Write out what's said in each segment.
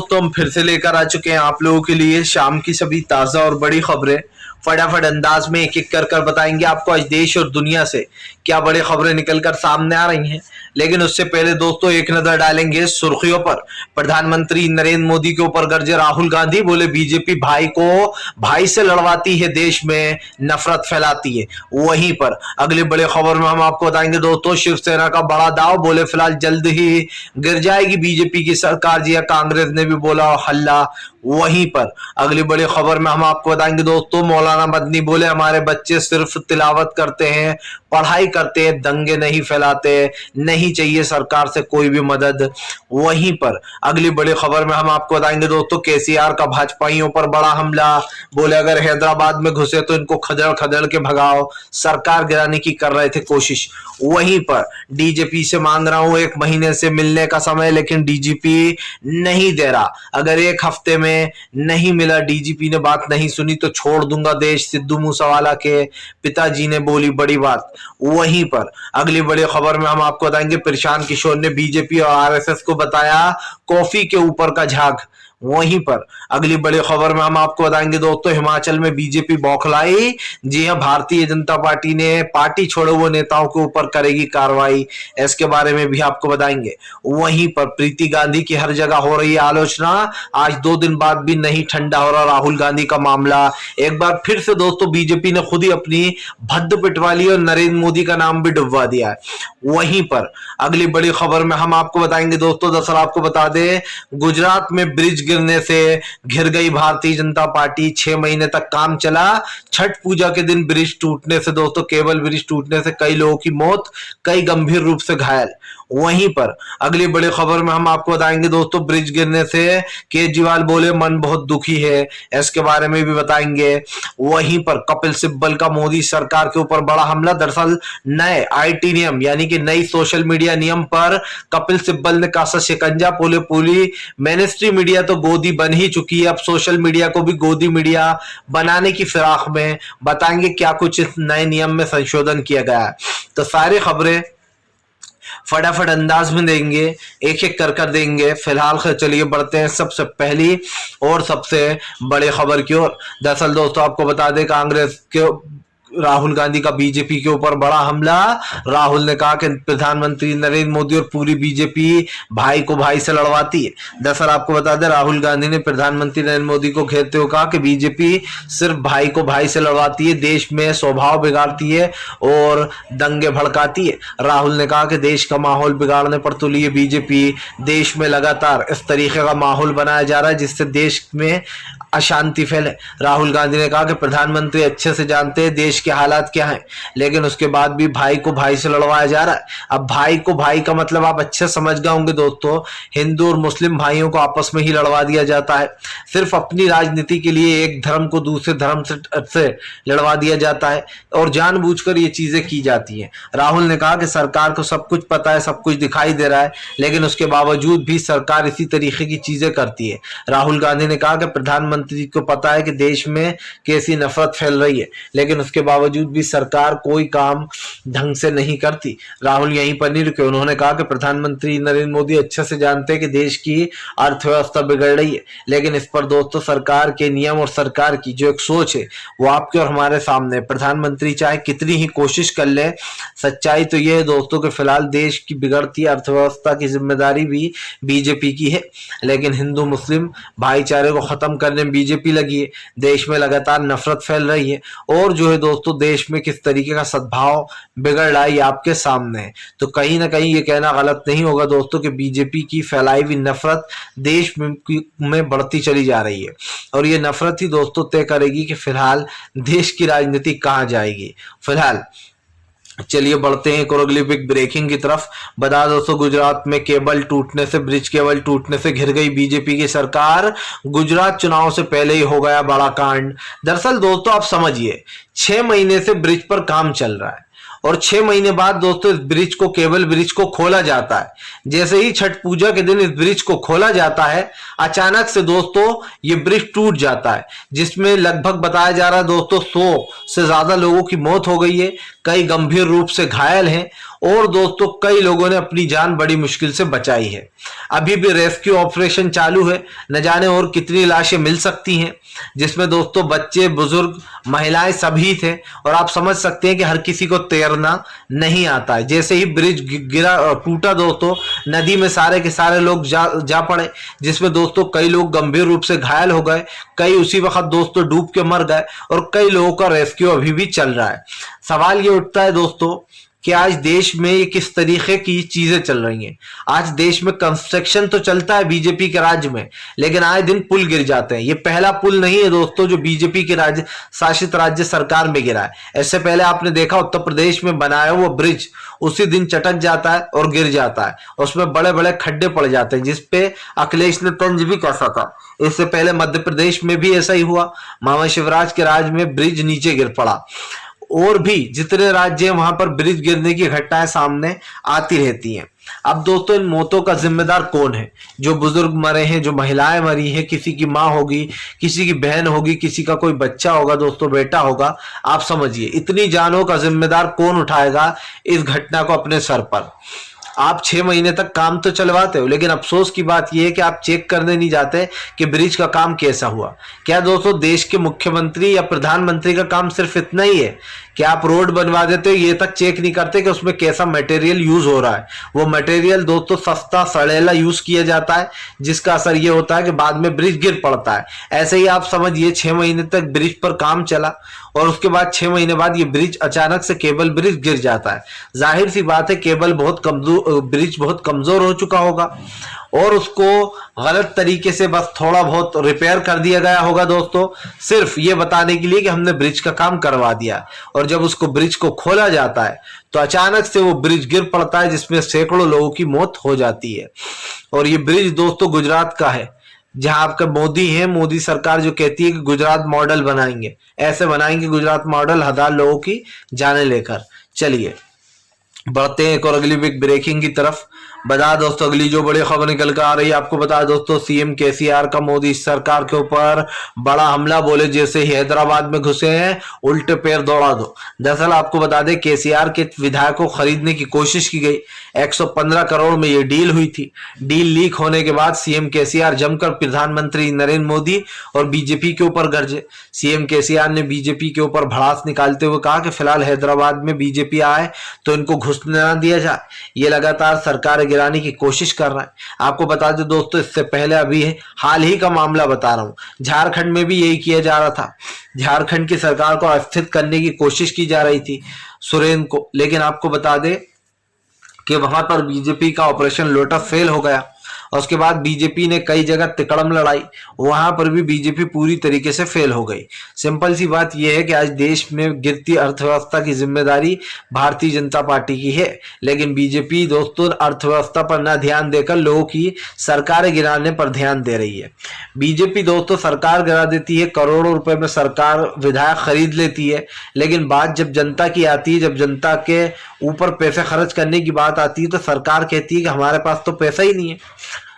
दोस्तों हम फिर से लेकर आ चुके हैं आप लोगों के लिए शाम की सभी ताजा और बड़ी खबरें। फटाफट अंदाज में एक एक कर बताएंगे आपको आज देश और दुनिया से क्या बड़ी खबरें निकलकर सामने आ रही हैं। लेकिन उससे पहले दोस्तों एक नजर डालेंगे सुर्खियों पर। प्रधानमंत्री नरेंद्र मोदी के ऊपर गरजे राहुल गांधी, बोले बीजेपी भाई से लड़वाती है, देश में नफरत फैलाती है। वहीं पर अगली बड़ी खबर में हम आपको बताएंगे दोस्तों शिवसेना का बड़ा दाव, बोले फिलहाल जल्द ही गिर जाएगी बीजेपी की सरकार जी, कांग्रेस ने भी बोला हल्ला। वहीं पर अगली बड़ी खबर में हम आपको बताएंगे दोस्तों मौलाना मदनी बोले हमारे बच्चे सिर्फ तिलावत करते हैं, पढ़ाई करते हैं, दंगे नहीं फैलाते, नहीं चाहिए सरकार से कोई भी मदद। वहीं पर अगली बड़ी खबर में हम आपको बताएंगे दोस्तों केसीआर का भाजपाइयों पर बड़ा हमला, बोले अगर हैदराबाद में घुसे तो इनको खदेड़ खदेड़ के भगाओ, सरकार गिराने की कर रहे थे कोशिश। वहीं पर डीजीपी से मांग रहा हूं 1 महीने से मिलने का समय, लेकिन डीजीपी नहीं दे रहा। अगर 1 हफ्ते में नहीं मिला, डीजीपी ने बात नहीं सुनी तो छोड़ दूंगा देश, सिद्धू मूसेवाला के पिताजी ने बोली बड़ी बात। वहीं पर अगली बड़ी खबर में हम आपको बताएंगे प्रशांत किशोर ने बीजेपी और आरएसएस को बताया कॉफी के ऊपर का झाग। वहीं पर अगली बड़ी खबर में हम आपको बताएंगे दोस्तों हिमाचल में बीजेपी बौखलाई, जी हां भारतीय जनता पार्टी ने पार्टी छोड़े हुए नेताओं के ऊपर करेगी कार्रवाई, इसके बारे में भी आपको बताएंगे। वहीं पर प्रीति गांधी की हर जगह हो रही है आलोचना, आज 2 दिन बाद भी नहीं ठंडा हो रहा राहुल गांधी का मामला। एक बार फिर से दोस्तों बीजेपी ने खुद ही अपनी भद्द पिटवा ली और नरेंद्र मोदी का नाम भी डुबवा दिया है। वहीं पर अगली बड़ी खबर में हम आपको बताएंगे दोस्तों दरअसल आपको बता दें गुजरात में ब्रिज गिरने से घिर गई भारतीय जनता पार्टी, 6 महीने तक काम चला, छठ पूजा के दिन ब्रिज टूटने से दोस्तों केबल ब्रिज टूटने से कई लोगों की मौत, कई गंभीर रूप से घायल। वहीं पर अगली बड़ी खबर में हम आपको बताएंगे दोस्तों ब्रिज गिरने से केजरीवाल बोले मन बहुत दुखी है, इसके बारे में भी बताएंगे। वहीं पर कपिल सिब्बल का मोदी सरकार के ऊपर बड़ा हमला, दरअसल नए आईटी नियम यानी कि नई सोशल मीडिया नियम पर कपिल सिब्बल ने कसा शिकंजा, बोले पूरी मेनस्ट्री मीडिया तो गोदी बन ही चुकी है, अब सोशल मीडिया को भी गोदी मीडिया बनाने की फिराक में। बताएंगे क्या कुछ इस नए नियम में संशोधन किया गया है। तो सारी खबरें फटाफट अंदाज में देंगे, एक एक कर देंगे। फिलहाल चलिए बढ़ते हैं सबसे पहली और सबसे बड़ी खबर की ओर। दरअसल दोस्तों आपको बता दें कांग्रेस के राहुल गांधी का बीजेपी के ऊपर बड़ा हमला। राहुल ने कहा कि प्रधानमंत्री नरेंद्र मोदी और पूरी बीजेपी भाई से लड़वाती है। दरअसल आपको बता दें राहुल गांधी ने प्रधानमंत्री नरेंद्र मोदी को घेरते हुए कहा कि बीजेपी सिर्फ भाई से लड़वाती है, देश में स्वभाव बिगाड़ती है और दंगे भड़काती है। राहुल ने कहा कि देश का माहौल बिगाड़ने पर तुली है बीजेपी, देश में लगातार इस तरीके का माहौल बनाया जा रहा है जिससे देश में अशांति फैले। राहुल गांधी ने कहा कि प्रधानमंत्री अच्छे से जानते हैं देश के हालात क्या हैं, लेकिन उसके बाद भी भाई को भाई से लड़वाया जा रहा है। अब भाई को भाई का मतलब आप अच्छे समझ गए होंगे दोस्तों, हिंदू और मुस्लिम भाइयों को आपस में ही लड़वा दिया जाता है, सिर्फ अपनी राजनीति के लिए एक धर्म को दूसरे धर्म से लड़वा दिया जाता है और जानबूझकर ये चीजें की जाती हैं। राहुल ने कहा कि सरकार को सब कुछ पता है, सब कुछ दिखाई दे रहा है, लेकिन उसके बावजूद भी सरकार इसी तरीके की चीजें करती है। राहुल गांधी ने कहा कि प्रधानमंत्री को पता है कि देश में कैसी नफरत फैल रही है, लेकिन उसके बावजूद भी सरकार कोई काम ढंग से नहीं करती। राहुल यहीं पर नहीं रुके, उन्होंने कहा कि प्रधानमंत्री नरेंद्र मोदी अच्छे से जानते हैं कि देश की अर्थव्यवस्था बिगड़ रही है, लेकिन इस पर दोस्तों सरकार के नियम और सरकार की जो एक सोच है वो आपके और हमारे सामने। प्रधानमंत्री चाहे कितनी ही कोशिश कर ले, सच्चाई तो यह है दोस्तों कि फिलहाल देश की बिगड़ती अर्थव्यवस्था की जिम्मेदारी भी बीजेपी की है, लेकिन हिंदू मुस्लिम भाईचारे को खत्म करने में बीजेपी लगी है। देश में लगातार नफरत फैल रही है और जो है दोस्तों देश में किस तरीके का सद्भाव बिगड़ रहा है ये आपके सामने है। तो कहीं ना कहीं ये कहना गलत नहीं होगा दोस्तों कि बीजेपी की फैलाई हुई नफरत देश में बढ़ती चली जा रही है और ये नफरत ही दोस्तों तय करेगी कि फिलहाल देश की राजनीति कहां जाएगी। फिलहाल चलिए बढ़ते हैं एक और अगली बिग ब्रेकिंग की तरफ। बता दोस्तों गुजरात में ब्रिज केबल टूटने से घिर गई बीजेपी की सरकार, गुजरात चुनाव से पहले ही हो गया बड़ा कांड। दरअसल दोस्तों आप समझिए 6 महीने से ब्रिज पर काम चल रहा है और 6 महीने बाद दोस्तों इस केबल ब्रिज को खोला जाता है। जैसे ही छठ पूजा के दिन इस ब्रिज को खोला जाता है, अचानक से दोस्तों ये ब्रिज टूट जाता है, जिसमें लगभग बताया जा रहा है दोस्तों 100 से ज्यादा लोगों की मौत हो गई है, कई गंभीर रूप से घायल हैं और दोस्तों कई लोगों ने अपनी जान बड़ी मुश्किल से बचाई है। अभी भी रेस्क्यू ऑपरेशन चालू है, न जाने और कितनी लाशें मिल सकती हैं, जिसमें दोस्तों बच्चे, बुजुर्ग, महिलाएं सभी थे। और आप समझ सकते हैं कि हर किसी को तैरना नहीं आता है। जैसे ही ब्रिज गिरा टूटा दोस्तों, नदी में सारे के सारे लोग जा पड़े, जिसमें दोस्तों कई लोग गंभीर रूप से घायल हो गए, कई उसी वक्त दोस्तों डूब के मर गए और कई लोगों का रेस्क्यू अभी भी चल रहा है। सवाल ये उठता है दोस्तों कि आज देश में ये किस तरीके की चीजें चल रही हैं। आज देश में कंस्ट्रक्शन तो चलता है बीजेपी के राज्य में, लेकिन आए दिन पुल गिर जाते हैं। ये पहला पुल नहीं है दोस्तों जो बीजेपी के राज्य शासित राज्य सरकार में गिरा है। इससे पहले आपने देखा उत्तर प्रदेश में बनाया हुआ ब्रिज उसी दिन चटक जाता है और गिर जाता है, उसमें बड़े बड़े खड्डे पड़ जाते हैं, जिसपे अखिलेश ने तंज भी कसा था। इससे पहले मध्य प्रदेश में भी ऐसा ही हुआ, मामा शिवराज के राज में ब्रिज नीचे गिर पड़ा। और भी जितने राज्य हैं वहां पर ब्रिज गिरने की घटनाएं सामने आती रहती हैं। अब दोस्तों इन मौतों का जिम्मेदार कौन है? जो बुजुर्ग मरे हैं, जो महिलाएं मरी हैं, किसी की माँ होगी, किसी की बहन होगी, किसी का कोई बच्चा होगा दोस्तों, बेटा होगा। आप समझिए इतनी जानों का जिम्मेदार कौन उठाएगा इस घटना को अपने सर पर? आप 6 महीने तक काम तो चलवाते हो, लेकिन अफसोस की बात यह है कि आप चेक करने नहीं जाते कि ब्रिज का काम कैसा हुआ। क्या दोस्तों देश के मुख्यमंत्री या प्रधानमंत्री का काम सिर्फ इतना ही है कि आप रोड बनवा देते हो, ये तक चेक नहीं करते कि उसमें कैसा मटेरियल यूज हो रहा है? वो मटेरियल दोस्तों सस्ता सड़ेला यूज किया जाता है, जिसका असर ये होता है कि बाद में ब्रिज गिर पड़ता है। ऐसे ही आप समझिए 6 महीने तक ब्रिज पर काम चला और उसके बाद 6 महीने बाद ये ब्रिज अचानक से केबल ब्रिज गिर जाता है। जाहिर सी बात है केबल बहुत कमजोर, ब्रिज बहुत कमजोर हो चुका होगा और उसको गलत तरीके से बस थोड़ा बहुत रिपेयर कर दिया गया होगा दोस्तों, सिर्फ ये बताने के लिए कि हमने ब्रिज का काम करवा दिया। और जब उसको ब्रिज को खोला जाता है तो अचानक से वो ब्रिज गिर पड़ता है, जिसमें सैकड़ों लोगों की मौत हो जाती है। और ये ब्रिज दोस्तों गुजरात का है, जहां आपका मोदी है, मोदी सरकार जो कहती है कि गुजरात मॉडल बनाएंगे, ऐसे बनाएंगे गुजरात मॉडल 1000 लोगों की जाने लेकर। चलिए बढ़ते हैं एक और अगली बिग ब्रेकिंग की तरफ। बता दोस्तों अगली जो बड़ी खबर निकल कर आ रही है, आपको बता दोस्तों सीएम केसीआर का मोदी सरकार के ऊपर बड़ा हमला। बोले जैसे ही हैदराबाद में घुसे हैं उल्टे पैर दौड़ा दो। दरअसल आपको बता दें केसीआर के विधायकों को खरीदने की कोशिश की गई, 115 करोड़ में ये डील हुई थी। डील लीक होने के बाद सीएम केसीआर जमकर प्रधानमंत्री नरेंद्र मोदी और बीजेपी के ऊपर गरजे। सीएम केसीआर ने बीजेपी के ऊपर भड़ास निकालते हुए कहा कि फिलहाल हैदराबाद में बीजेपी आए तो इनको घुसने ना दिया जाए, ये लगातार सरकार गिराने की कोशिश कर रहा है। आपको बता दें दोस्तों इससे पहले अभी हाल ही का मामला बता रहा हूं, झारखंड में भी यही किया जा रहा था। झारखंड की सरकार को अस्थिर करने की कोशिश की जा रही थी सुरेन को, लेकिन आपको बता दें कि वहां पर बीजेपी का ऑपरेशन लोटस फेल हो गया और उसके बाद बीजेपी ने कई जगह तिकड़म लड़ाई, वहां पर भी बीजेपी पूरी तरीके से फेल हो गई। सिंपल सी बात यह है कि आज देश में गिरती अर्थव्यवस्था की जिम्मेदारी भारतीय जनता पार्टी की है, लेकिन बीजेपी दोस्तों अर्थव्यवस्था पर न ध्यान देकर लोगों की सरकारें गिराने पर ध्यान दे रही है। बीजेपी दोस्तों सरकार गिरा देती है, करोड़ों रुपए में सरकार विधायक खरीद लेती है, लेकिन बात जब जनता की आती है, जब जनता के ऊपर पैसे खर्च करने की बात आती है तो सरकार कहती है कि हमारे पास तो पैसा ही नहीं है।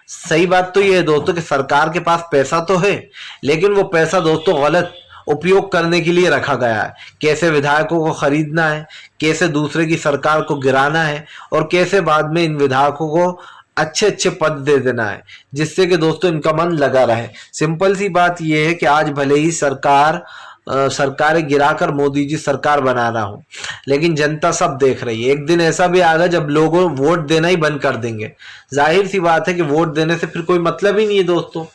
सही बात तो ये है दोस्तों कि सरकार के पास पैसा तो है, लेकिन वो पैसा दोस्तों गलत उपयोग करने के लिए रखा गया है। कैसे विधायकों को खरीदना है, कैसे दूसरे की सरकार को गिराना है और कैसे बाद में इन विधायकों को अच्छे अच्छे पद दे देना है, जिससे कि दोस्तों इनका मन लगा रहे। सिंपल सी बात यह है कि आज भले ही सरकारें गिराकर मोदी जी सरकार बना रहा हूं, लेकिन जनता सब देख रही है। एक दिन ऐसा भी आएगा जब लोग वोट देना ही बंद कर देंगे। जाहिर सी बात है कि वोट देने से फिर कोई मतलब ही नहीं है दोस्तों।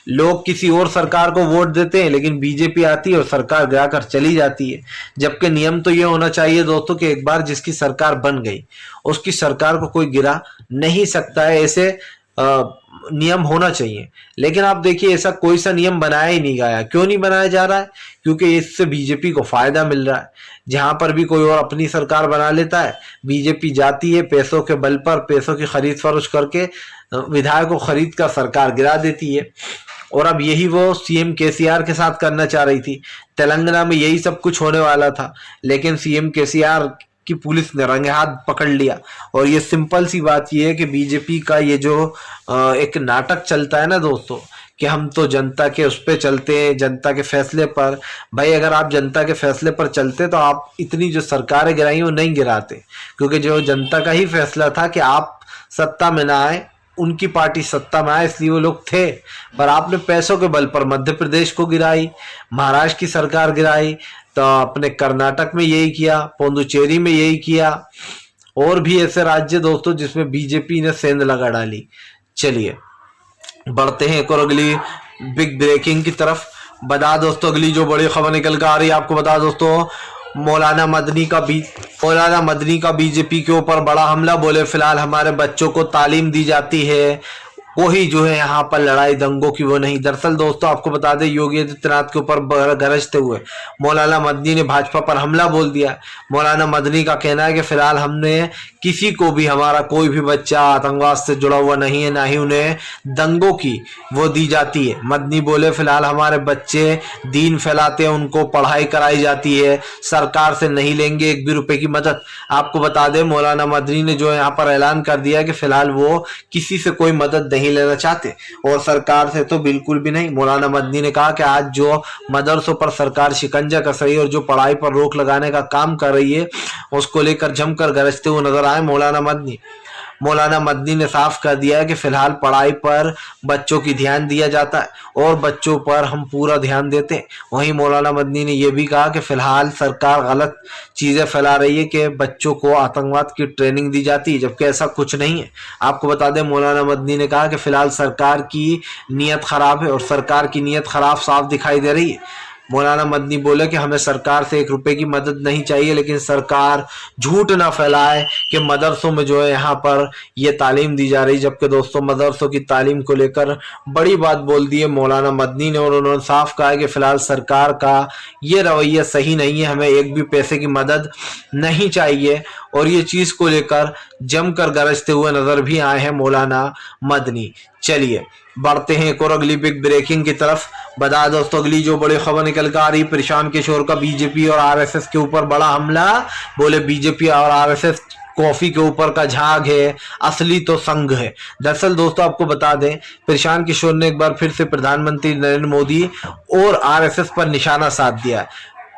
लोग किसी और सरकार को वोट देते हैं, लेकिन बीजेपी आती है और सरकार गिराकर चली जाती है। जबकि नियम तो ये होना चाहिए दोस्तों कि एक बार जिसकी सरकार बन गई उसकी सरकार को कोई गिरा नहीं सकता है, ऐसे नियम होना चाहिए। लेकिन आप देखिए ऐसा कोई सा नियम बनाया ही नहीं गया। क्यों नहीं बनाया जा रहा है? क्योंकि इससे बीजेपी को फायदा मिल रहा है। जहां पर भी कोई और अपनी सरकार बना लेता है, बीजेपी जाती है पैसों के बल पर, पैसों की खरीद फरोख्त करके विधायक को खरीद कर सरकार गिरा देती है। और अब यही वो सीएम केसीआर के साथ करना चाह रही थी। तेलंगाना में यही सब कुछ होने वाला था, लेकिन सीएम केसीआर की पुलिस ने रंगे हाथ पकड़ लिया। और ये सिंपल सी बात ये है कि बीजेपी का ये जो एक नाटक चलता है ना दोस्तों, कि हम तो जनता के उस पर चलते हैं, जनता के फैसले पर। भाई अगर आप जनता के फैसले पर चलते तो आप इतनी जो सरकारें गिराई वो नहीं गिराते, क्योंकि जो जनता का ही फैसला था कि आप सत्ता में ना आए, उनकी पार्टी सत्ता में आए, इसलिए वो लोग थे। पर आपने पैसों के बल पर मध्य प्रदेश को गिराई, महाराष्ट्र की सरकार गिराई, तो अपने कर्नाटक में यही किया, पुडुचेरी में यही किया, और भी ऐसे राज्य दोस्तों जिसमें बीजेपी ने सेंध लगा डाली। चलिए बढ़ते हैं एक और अगली बिग ब्रेकिंग की तरफ। बता दोस्तों अगली जो बड़ी खबर निकल कर आ रही है, आपको बता दोस्तों मौलाना मदनी का बीजेपी के ऊपर बड़ा हमला। बोले फिलहाल हमारे बच्चों को तालीम दी जाती है, कोई जो है यहाँ पर लड़ाई दंगों की वो नहीं। दरअसल दोस्तों आपको बता दें योगी आदित्यनाथ के ऊपर गरजते हुए मौलाना मदनी ने भाजपा पर हमला बोल दिया। मौलाना मदनी का कहना है कि फिलहाल हमने किसी को भी, हमारा कोई भी बच्चा आतंकवाद से जुड़ा हुआ नहीं है, ना ही उन्हें दंगों की वो दी जाती है। मदनी बोले फिलहाल हमारे बच्चे दीन फैलाते हैं, उनको पढ़ाई कराई जाती है, सरकार से नहीं लेंगे एक भी रुपए की मदद। आपको बता दें मौलाना मदनी ने जो यहाँ पर ऐलान कर दिया कि फिलहाल वो किसी से कोई मदद नहीं लेना चाहते, और सरकार से तो बिल्कुल भी नहीं। मौलाना मदनी ने कहा कि आज जो मदरसों पर सरकार शिकंजा कस रही है और जो पढ़ाई पर रोक लगाने का काम कर रही है, उसको लेकर जमकर गरजते हुए नजर आए मौलाना मदनी ने साफ कर दिया है कि फिलहाल पढ़ाई पर बच्चों की ध्यान दिया जाता है और बच्चों पर हम पूरा ध्यान देते हैं। वहीं मौलाना मदनी ने यह भी कहा कि फिलहाल सरकार गलत चीजें फैला रही है कि बच्चों को आतंकवाद की ट्रेनिंग दी जाती है, जबकि ऐसा कुछ नहीं है। आपको बता दें मौलाना मदनी ने कहा कि फिलहाल सरकार की नीयत खराब है, और सरकार की नीयत खराब साफ दिखाई दे रही है। मौलाना मदनी बोले कि हमें सरकार से एक रुपए की मदद नहीं चाहिए, लेकिन सरकार झूठ ना फैलाए कि मदरसों में जो है यहाँ पर ये तालीम दी जा रही, जबकि दोस्तों मदरसों की तालीम को लेकर बड़ी बात बोल दी है मौलाना मदनी ने, और उन्होंने साफ कहा है कि फिलहाल सरकार का ये रवैया सही नहीं है, हमें एक भी पैसे की मदद नहीं चाहिए, और ये चीज को लेकर जमकर गरजते हुए नजर भी आए हैं मौलाना मदनी। चलिए बढ़ते हैं एक और अगली बिग ब्रेकिंग की तरफ। बता दोस्तों अगली जो बड़ी खबर निकल कर आ रही, प्रशांत किशोर का बीजेपी और आरएसएस के ऊपर बड़ा हमला। बोले बीजेपी और आरएसएस कॉफी के ऊपर का झाग है, असली तो संघ है। दरअसल दोस्तों आपको बता दें प्रशांत किशोर ने एक बार फिर से प्रधानमंत्री नरेंद्र मोदी और आरएसएस पर निशाना साध दिया।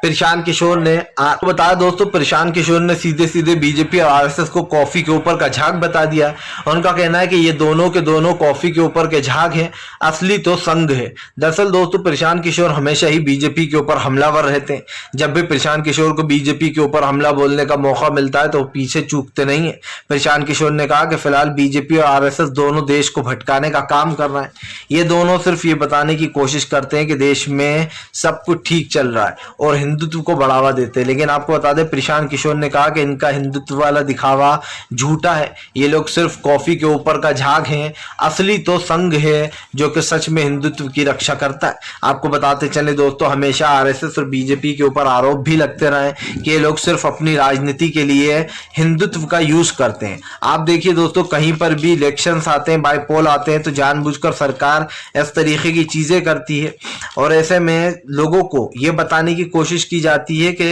प्रशांत किशोर ने आपको बताया दोस्तों, प्रशांत किशोर ने सीधे सीधे बीजेपी और आरएसएस को कॉफी के ऊपर का झाग बता दिया। उनका कहना है कि ये दोनों के दोनों कॉफी के ऊपर के झाग हैं, असली तो संघ है। दरअसल दोस्तों प्रशांत किशोर हमेशा ही बीजेपी के ऊपर हमलावर रहते हैं। जब भी प्रशांत किशोर को बीजेपी के ऊपर हमला बोलने का मौका मिलता है तो वो पीछे चूकते नहीं है। प्रशांत किशोर ने कहा कि फिलहाल बीजेपी और आरएसएस दोनों देश को भटकाने का काम कर रहे हैं। ये दोनों सिर्फ ये बताने की कोशिश करते हैं कि देश में सब कुछ ठीक चल रहा है और हिंदुत्व को बढ़ावा देते हैं। लेकिन आपको बता दें प्रशांत किशोर ने कहा कि इनका हिंदुत्व वाला दिखावा झूठा है, ये लोग सिर्फ कॉफी के ऊपर का झाग हैं, असली तो संघ है जो कि सच में हिंदुत्व की रक्षा करता है। आपको बताते चले दोस्तों हमेशा आरएसएस और बीजेपी के ऊपर आरोप भी लगते रहे कि ये लोग सिर्फ अपनी राजनीति के लिए हिंदुत्व का यूज करते हैं। आप देखिए दोस्तों कहीं पर भी इलेक्शंस आते हैं, बाईपोल आते हैं, तो जानबूझकर सरकार इस तरीके की चीजें करती है और ऐसे में लोगों को ये बताने की कोशिश की जाती है कि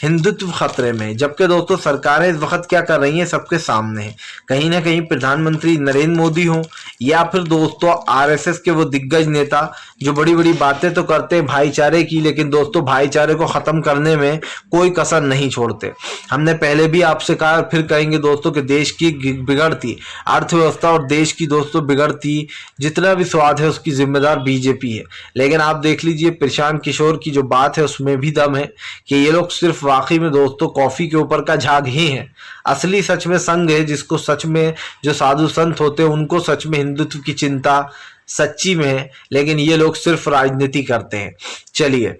हिंदुत्व खतरे में। जबकि दोस्तों सरकारें इस वक्त क्या कर रही हैं, सबके सामने है। कहीं ना कहीं प्रधानमंत्री नरेंद्र मोदी हो या फिर दोस्तों आरएसएस के वो दिग्गज नेता जो बड़ी बड़ी बातें तो करते हैं भाईचारे की, लेकिन दोस्तों भाईचारे को खत्म करने में कोई कसर नहीं छोड़ते। हमने पहले भी आपसे कहा, फिर कहेंगे दोस्तों कि देश की बिगड़ती अर्थव्यवस्था और देश की दोस्तों बिगड़ती जितना भी स्वाद है उसकी जिम्मेदार बीजेपी है। लेकिन आप देख लीजिए प्रशांत किशोर की जो बात है उसमें भी दम है कि ये लोग सिर्फ वाकई में दोस्तों कॉफी के ऊपर का झाग ही है, असली सच में संघ है, जिसको सच में जो साधु संत होते हैं उनको सच में हिंदुत्व की चिंता सच्ची में है, लेकिन ये लोग सिर्फ राजनीति करते हैं। चलिए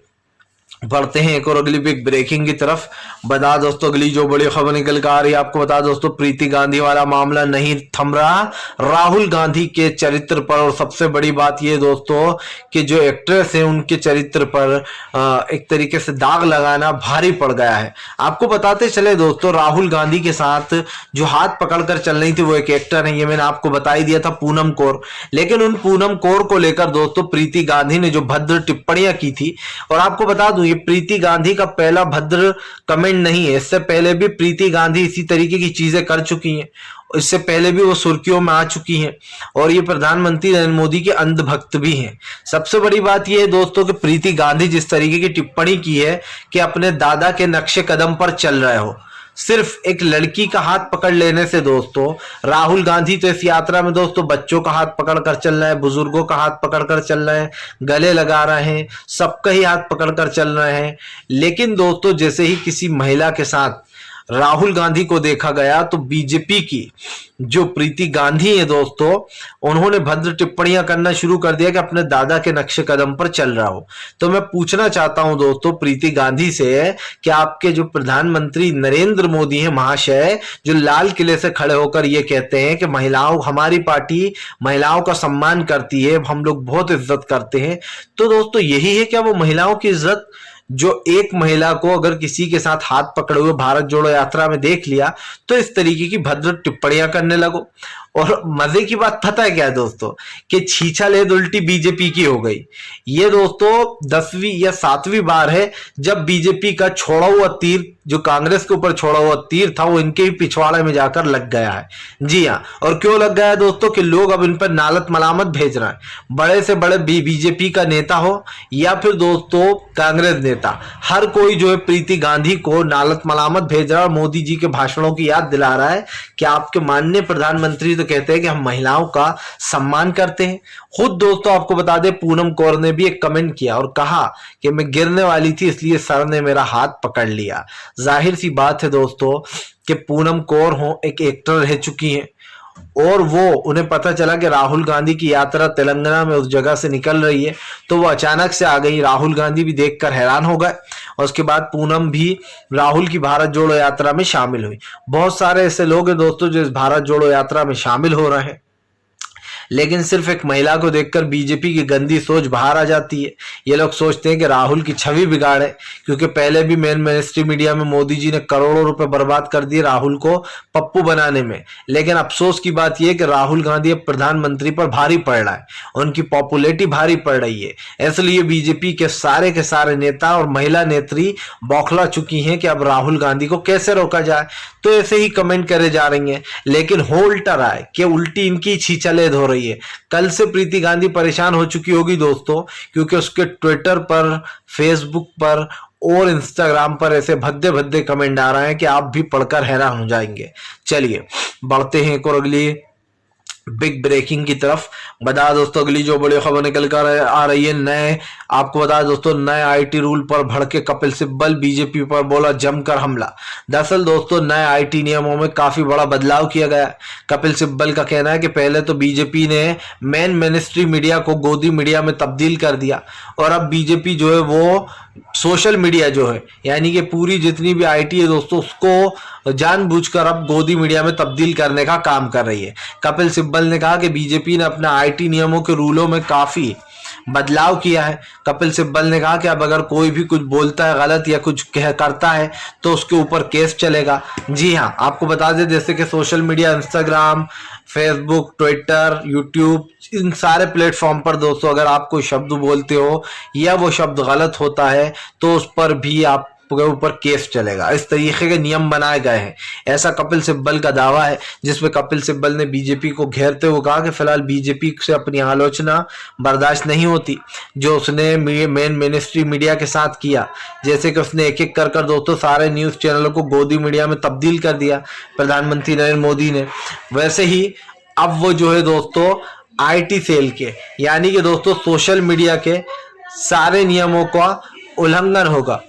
बढ़ते हैं एक और अगली बिग ब्रेकिंग की तरफ। बता दोस्तों अगली जो बड़ी खबर निकल कर आ रही है, आपको बता दोस्तों प्रीति गांधी वाला मामला नहीं थम रहा, राहुल गांधी के चरित्र पर, और सबसे बड़ी बात ये दोस्तों कि जो एक्ट्रेस है उनके चरित्र पर एक तरीके से दाग लगाना भारी पड़ गया है। आपको बताते चले दोस्तों राहुल गांधी के साथ जो हाथ पकड़कर चल रही थी वो एक एक्टर है, ये मैंने आपको बता ही दिया था, पूनम कौर। लेकिन उन पूनम कौर को लेकर दोस्तों प्रीति गांधी ने जो भद्र टिप्पणियां की थी, और आपको बता दूं ये प्रीति गांधी का पहला भद्र कमेंट नहीं है। इससे पहले भी प्रीति गांधी इसी तरीके की चीजें कर चुकी हैं, इससे पहले भी वो सुर्खियों में आ चुकी हैं और ये प्रधानमंत्री नरेंद्र मोदी के अंधभक्त भी हैं। सबसे बड़ी बात ये है दोस्तों कि प्रीति गांधी जिस तरीके की टिप्पणी की है कि अपने दादा के नक्शे कदम पर चल रहे हो, सिर्फ एक लड़की का हाथ पकड़ लेने से दोस्तों, राहुल गांधी तो इस यात्रा में दोस्तों बच्चों का हाथ पकड़ कर चल रहे हैं, बुजुर्गों का हाथ पकड़ कर चल रहे हैं, गले लगा रहे हैं, सबका ही हाथ पकड़ कर चल रहे हैं। लेकिन दोस्तों जैसे ही किसी महिला के साथ राहुल गांधी को देखा गया तो बीजेपी की जो प्रीति गांधी है दोस्तों, उन्होंने भद्र टिप्पणियां करना शुरू कर दिया कि अपने दादा के नक्शे कदम पर चल रहा हो। तो मैं पूछना चाहता हूं दोस्तों प्रीति गांधी से कि आपके जो प्रधानमंत्री नरेंद्र मोदी हैं महाशय, जो लाल किले से खड़े होकर ये कहते हैं कि महिलाओं, हमारी पार्टी महिलाओं का सम्मान करती है, हम लोग बहुत इज्जत करते हैं, तो दोस्तों यही है क्या वो महिलाओं की इज्जत? जो एक महिला को अगर किसी के साथ हाथ पकड़े हुए भारत जोड़ो यात्रा में देख लिया तो इस तरीके की भद्र टिप्पणियां करने लगो। और मजे की बात पता है क्या दोस्तों, कि छीछालेद उल्टी बीजेपी की हो गई। ये दोस्तों 10वीं या 7वीं बार है जब बीजेपी का छोड़ा हुआ तीर, जो कांग्रेस के ऊपर छोड़ा हुआ तीर था, वो इनके ही पिछवाड़े में जाकर लग गया है। जी हाँ, और क्यों लग गया है दोस्तों? कि लोग अब इन पर नालत मलामत भेज रहे हैं। बड़े से बड़े बीजेपी का नेता हो या फिर दोस्तों कांग्रेस नेता, हर कोई जो है प्रीति गांधी को नालत मलामत भेज रहा है, मोदी जी के भाषणों की याद दिला रहा है कि आपके माननीय प्रधानमंत्री तो कहते हैं कि हम महिलाओं का सम्मान करते हैं। खुद दोस्तों आपको बता दें, पूनम कौर ने भी एक कमेंट किया और कहा कि मैं गिरने वाली थी इसलिए सर ने मेरा हाथ पकड़ लिया। जाहिर सी बात है दोस्तों कि पूनम कौर हो एक एक्टर रह चुकी हैं और वो उन्हें पता चला कि राहुल गांधी की यात्रा तेलंगाना में उस जगह से निकल रही है, तो वो अचानक से आ गई। राहुल गांधी भी देखकर हैरान हो गए और उसके बाद पूनम भी राहुल की भारत जोड़ो यात्रा में शामिल हुई। बहुत सारे ऐसे लोग हैं दोस्तों जो इस भारत जोड़ो यात्रा में शामिल हो रहे हैं, लेकिन सिर्फ एक महिला को देखकर बीजेपी की गंदी सोच बाहर आ जाती है। ये लोग सोचते हैं कि राहुल की छवि बिगाड़े, क्योंकि पहले भी मेन स्ट्रीम मीडिया में मोदी जी ने करोड़ों रुपए बर्बाद कर दिए राहुल को पप्पू बनाने में। लेकिन अफसोस की बात यह कि राहुल गांधी अब प्रधानमंत्री पर भारी पड़ रहा है, उनकी पॉपुलैरिटी भारी पड़ रही है, इसलिए बीजेपी के सारे नेता और महिला नेत्री बौखला चुकी हैं कि अब राहुल गांधी को कैसे रोका जाए। तो ऐसे ही कमेंट करे जा रही हैं, लेकिन हो उल्टा रहा है कि उल्टी इनकी छीछलेद हो रही है। कल से प्रीति गांधी परेशान हो चुकी होगी दोस्तों, क्योंकि उसके ट्विटर पर, फेसबुक पर और इंस्टाग्राम पर ऐसे भद्दे भद्दे कमेंट आ रहे हैं कि आप भी पढ़कर हैरान हो जाएंगे। चलिए बढ़ते हैं एक और अगली बिग ब्रेकिंग की तरफ। बता दोस्तों अगली जो बड़ी खबर निकल कर आ रही है, आपको बता दोस्तों नए आईटी रूल पर भड़के कपिल सिब्बल, बीजेपी पर बोला जमकर हमला। दरअसल दोस्तों नए आईटी नियमों में काफी बड़ा बदलाव किया गया है। कपिल सिब्बल का कहना है कि पहले तो बीजेपी ने मेन स्ट्रीम मीडिया को गोदी मीडिया में तब्दील कर दिया और अब बीजेपी जो है वो सोशल मीडिया जो है, यानी कि पूरी जितनी भी आईटी है दोस्तों, उसको जानबूझकर अब गोदी मीडिया में तब्दील करने का काम कर रही है। कपिल सिब्बल ने कहा कि बीजेपी ने अपने आईटी नियमों के रूलों में काफी बदलाव किया है। कपिल सिब्बल ने कहा कि अब अगर कोई भी कुछ बोलता है गलत या कुछ करता है तो उसके ऊपर केस चलेगा। जी हाँ, आपको बता दें जैसे कि social media, Instagram, Facebook, Twitter, YouTube, इन सारे प्लेटफॉर्म पर दोस्तों अगर आप कोई शब्द बोलते हो या वो शब्द गलत होता है तो उस पर भी आप के ऊपर केस चलेगा। इस तरीके के नियम बनाए गए हैं, ऐसा कपिल सिब्बल का दावा है, जिसमें कपिल सिब्बल ने बीजेपी को घेरते हुए कहा कि फिलहाल बीजेपी से अपनी आलोचना बर्दाश्त नहीं होती जो उसने मेन स्ट्रीम मीडिया के साथ किया। जैसे कि उसने एक एक कर दोस्तों सारे न्यूज चैनलों को गोदी मीडिया में तब्दील कर दिया प्रधानमंत्री नरेंद्र मोदी ने, वैसे ही अब वो जो है दोस्तों आईटी सेल के, यानी कि दोस्तों सोशल मीडिया के सारे नियमों का उल्लंघन होगा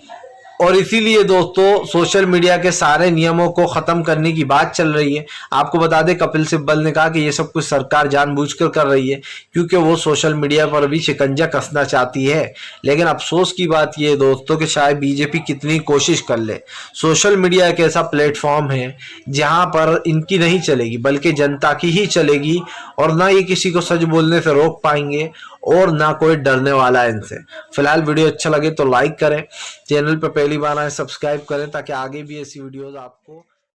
और इसीलिए दोस्तों सोशल मीडिया के सारे नियमों को खत्म करने की बात चल रही है। आपको बता दें कपिल सिब्बल ने कहा कि ये सब कुछ सरकार जानबूझकर कर रही है क्योंकि वो सोशल मीडिया पर भी शिकंजा कसना चाहती है। लेकिन अफसोस की बात यह है दोस्तों कि शायद बीजेपी कितनी कोशिश कर ले, सोशल मीडिया एक ऐसा प्लेटफॉर्म है जहां पर इनकी नहीं चलेगी बल्कि जनता की ही चलेगी और ना ये किसी को सच बोलने से रोक पाएंगे और ना कोई डरने वाला है इनसे। फिलहाल वीडियो अच्छा लगे तो लाइक करें, चैनल पर पहली बार आए सब्सक्राइब करें ताकि आगे भी ऐसी वीडियोस आपको